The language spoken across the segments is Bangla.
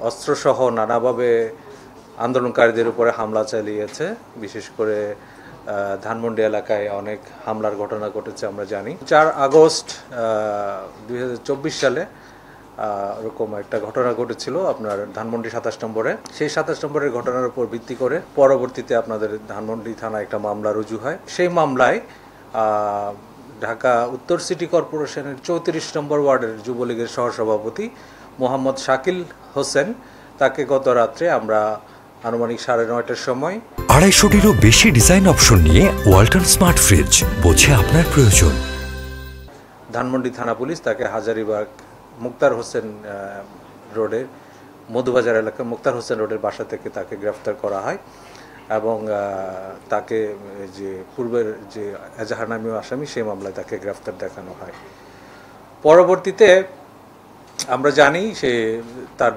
অস্ত্রসহ নানাভাবে আন্দোলনকারীদের উপরে হামলা চালিয়েছে। বিশেষ করে ধানমন্ডি এলাকায় অনেক হামলার ঘটনা ঘটেছে আমরা জানি। 4 আগস্ট 2024 সালে এরকম একটা ঘটনা ঘটেছিল আপনার ধানমন্ডি 27 নম্বরে। সেই 27 নম্বরের ঘটনার উপর ভিত্তি করে পরবর্তীতে আপনাদের ধানমন্ডি থানায় একটা মামলা রুজু হয়। সেই মামলায় ঢাকা উত্তর সিটি কর্পোরেশনের 34 নম্বর ওয়ার্ডের যুবলীগের সহসভাপতি মোহাম্মদ শাকিল হোসেন, তাকে গত রাত্রে আমরা আনুমানিক 9:30টার সময় 250টিরও বেশি ডিজাইন অপশন নিয়ে ওয়ালটন স্মার্ট ফ্রিজ, বোঝে আপনার প্রয়োজন। ধানমন্ডি থানা পুলিশ তাকে হাজারীবাগ মুক্তার হোসেন রোডের মধুবাজার এলাকার মুক্তার হোসেন রোডের বাসা থেকে তাকে গ্রেফতার করা হয় এবং তাকে যে পূর্বের যে এজাহার নামীয় আসামি সেই মামলায় তাকে গ্রেফতার দেখানো হয়। পরবর্তীতে আমরা জানি সে তার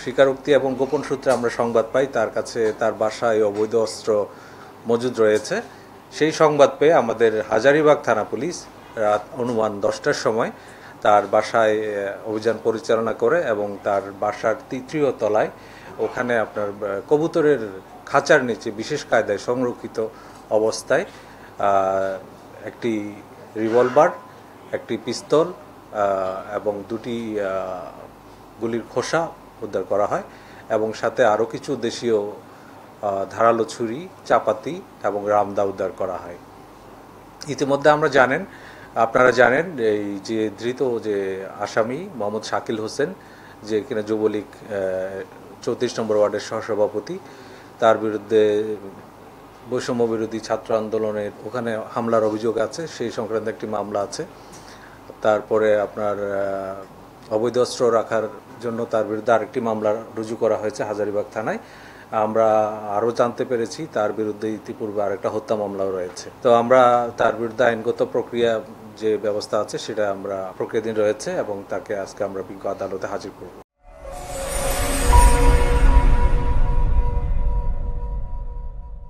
স্বীকারোক্তি এবং গোপন সূত্রে আমরা সংবাদ পাই তার কাছে তার বাসায় অবৈধ অস্ত্র মজুদ রয়েছে। সেই সংবাদ পেয়ে আমাদের হাজারীবাগ থানা পুলিশ রাত অনুমান 10টার সময় তার বাসায় অভিযান পরিচালনা করে এবং তার বাসার 3য় তলায় ওখানে আপনার কবুতরের খাঁচার নিচে বিশেষ কায়দায় সংরক্ষিত অবস্থায় একটি রিভলভার, একটি পিস্তল এবং 2টি গুলির খোসা উদ্ধার করা হয় এবং সাথে আরও কিছু দেশীয় ধারালো ছুরি, চাপাতি এবং রামদা উদ্ধার করা হয়। ইতিমধ্যে আপনারা জানেন এই যে ধৃত যে আসামি মোহাম্মদ শাকিল হোসেন, যে কিনা যুবলীগ 34 নম্বর ওয়ার্ডের সহসভাপতি, তার বিরুদ্ধে বৈষম্য বিরোধী ছাত্র আন্দোলনের ওখানে হামলার অভিযোগ আছে, সেই সংক্রান্ত একটি মামলা আছে। তারপরে আপনার অবৈধ অস্ত্র রাখার জন্য তার বিরুদ্ধে আরেকটি মামলা রুজু করা হয়েছে হাজারীবাগ থানায়। আমরা আরও জানতে পেরেছি তার বিরুদ্ধে ইতিপূর্বে আরেকটা হত্যা মামলাও রয়েছে। তো আমরা তার বিরুদ্ধে আইনগত প্রক্রিয়া যে ব্যবস্থা আছে সেটা আমরা প্রক্রিয়াধীন রয়েছে এবং তাকে আজকে আমরা বিজ্ঞ আদালতে হাজির করব।